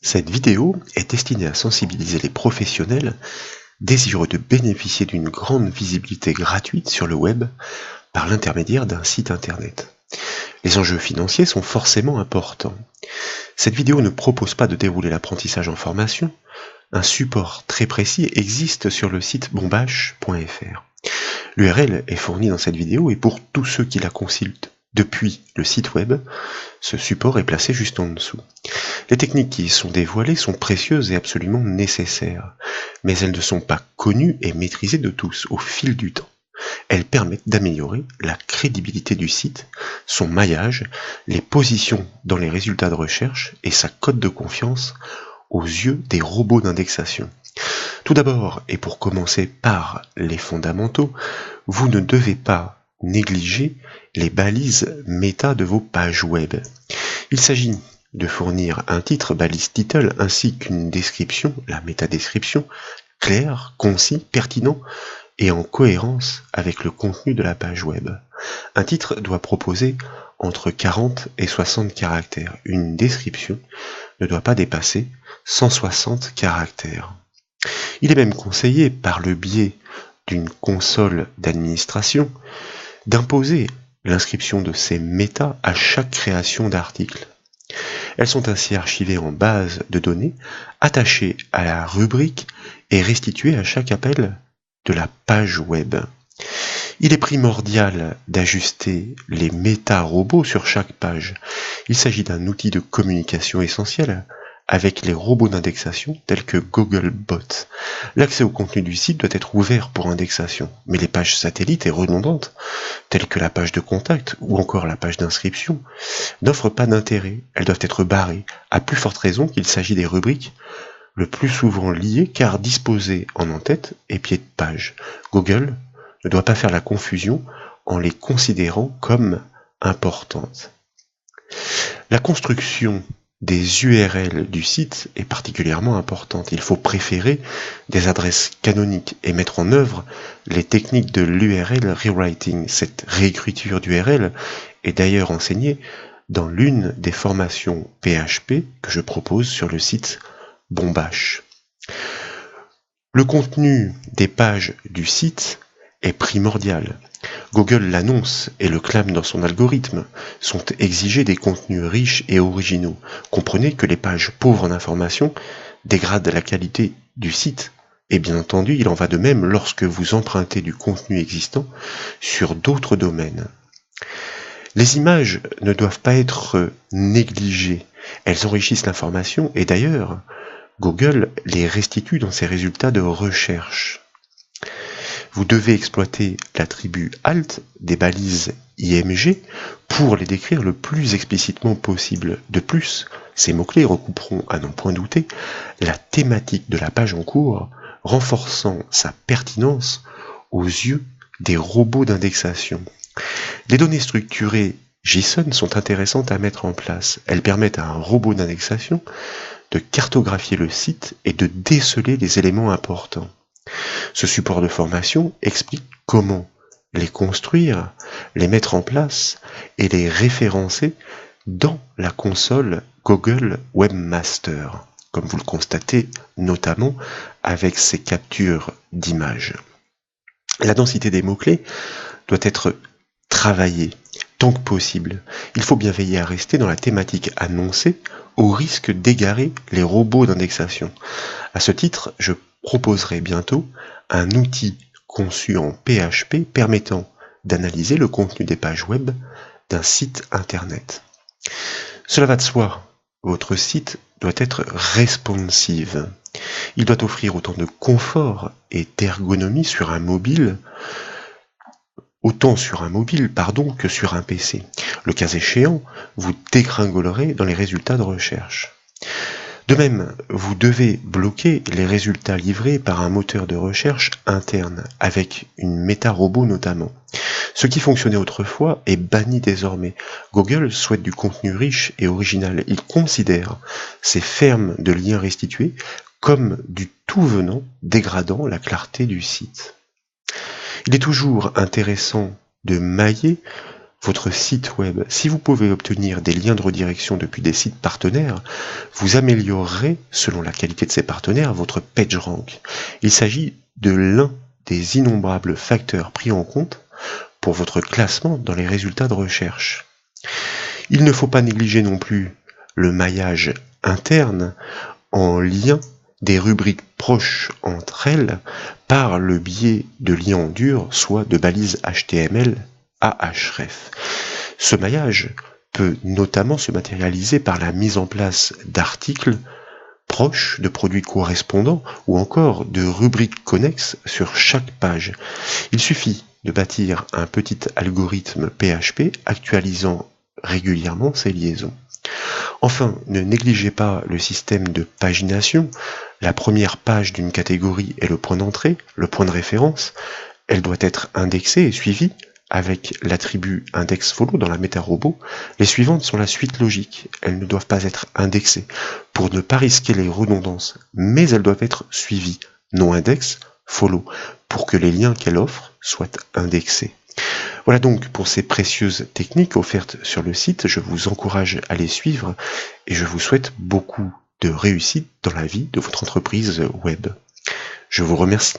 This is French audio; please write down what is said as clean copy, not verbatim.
Cette vidéo est destinée à sensibiliser les professionnels désireux de bénéficier d'une grande visibilité gratuite sur le web par l'intermédiaire d'un site internet. Les enjeux financiers sont forcément importants. Cette vidéo ne propose pas de dérouler l'apprentissage en formation. Un support très précis existe sur le site bombache.fr. L'URL est fournie dans cette vidéo et pour tous ceux qui la consultent depuis le site web, ce support est placé juste en dessous. Les techniques qui y sont dévoilées sont précieuses et absolument nécessaires, mais elles ne sont pas connues et maîtrisées de tous au fil du temps. Elles permettent d'améliorer la crédibilité du site, son maillage, les positions dans les résultats de recherche et sa cote de confiance aux yeux des robots d'indexation. Tout d'abord, et pour commencer par les fondamentaux, vous ne devez pas négliger les balises méta de vos pages web. Il s'agit de fournir un titre, balise title, ainsi qu'une description, la métadescription, claire, concis, pertinent et en cohérence avec le contenu de la page web. Un titre doit proposer entre 40 et 60 caractères. Une description ne doit pas dépasser 160 caractères. Il est même conseillé, par le biais d'une console d'administration, d'imposer l'inscription de ces métas à chaque création d'article. Elles sont ainsi archivées en base de données, attachées à la rubrique et restituées à chaque appel de la page web. Il est primordial d'ajuster les méta-robots sur chaque page. Il s'agit d'un outil de communication essentiel avec les robots d'indexation tels que Googlebot. L'accès au contenu du site doit être ouvert pour indexation, mais les pages satellites et redondantes, telles que la page de contact ou encore la page d'inscription, n'offrent pas d'intérêt. Elles doivent être barrées, à plus forte raison qu'il s'agit des rubriques le plus souvent liées car disposées en en-tête et pied de page. Google ne doit pas faire la confusion en les considérant comme importantes. La construction des URL du site est particulièrement importante. Il faut préférer des adresses canoniques et mettre en œuvre les techniques de l'URL rewriting. Cette réécriture d'URL est d'ailleurs enseignée dans l'une des formations PHP que je propose sur le site Bombache. Le contenu des pages du site est primordial. Google l'annonce et le clame dans son algorithme. Sont exigés des contenus riches et originaux. Comprenez que les pages pauvres en informations dégradent la qualité du site. Et bien entendu, il en va de même lorsque vous empruntez du contenu existant sur d'autres domaines. Les images ne doivent pas être négligées. Elles enrichissent l'information et d'ailleurs, Google les restitue dans ses résultats de recherche. Vous devez exploiter l'attribut alt des balises IMG pour les décrire le plus explicitement possible. De plus, ces mots-clés recouperont, à n'en point douter, la thématique de la page en cours, renforçant sa pertinence aux yeux des robots d'indexation. Les données structurées JSON sont intéressantes à mettre en place. Elles permettent à un robot d'indexation de cartographier le site et de déceler les éléments importants. Ce support de formation explique comment les construire, les mettre en place et les référencer dans la console Google Webmaster, comme vous le constatez notamment avec ces captures d'images. La densité des mots-clés doit être travaillée tant que possible. Il faut bien veiller à rester dans la thématique annoncée au risque d'égarer les robots d'indexation. À ce titre, je proposerai bientôt un outil conçu en PHP permettant d'analyser le contenu des pages web d'un site internet. Cela va de soi, votre site doit être responsive. Il doit offrir autant de confort et d'ergonomie autant sur un mobile que sur un PC. Le cas échéant, vous dégringolerez dans les résultats de recherche. De même, vous devez bloquer les résultats livrés par un moteur de recherche interne, avec une méta-robot notamment. Ce qui fonctionnait autrefois est banni désormais. Google souhaite du contenu riche et original. Il considère ces fermes de liens restitués comme du tout venant, dégradant la clarté du site. Il est toujours intéressant de mailler votre site web, si vous pouvez obtenir des liens de redirection depuis des sites partenaires, vous améliorerez, selon la qualité de ces partenaires, votre PageRank. Il s'agit de l'un des innombrables facteurs pris en compte pour votre classement dans les résultats de recherche. Il ne faut pas négliger non plus le maillage interne en lien des rubriques proches entre elles par le biais de liens en dur, soit de balises HTML à href. Ce maillage peut notamment se matérialiser par la mise en place d'articles proches de produits correspondants ou encore de rubriques connexes sur chaque page. Il suffit de bâtir un petit algorithme PHP actualisant régulièrement ces liaisons. Enfin, ne négligez pas le système de pagination. La première page d'une catégorie est le point d'entrée, le point de référence. Elle doit être indexée et suivie avec l'attribut indexFollow dans la méta-robot. Les suivantes sont la suite logique. Elles ne doivent pas être indexées pour ne pas risquer les redondances, mais elles doivent être suivies, non index, follow, pour que les liens qu'elle offre soient indexés. Voilà donc pour ces précieuses techniques offertes sur le site. Je vous encourage à les suivre et je vous souhaite beaucoup de réussite dans la vie de votre entreprise web. Je vous remercie.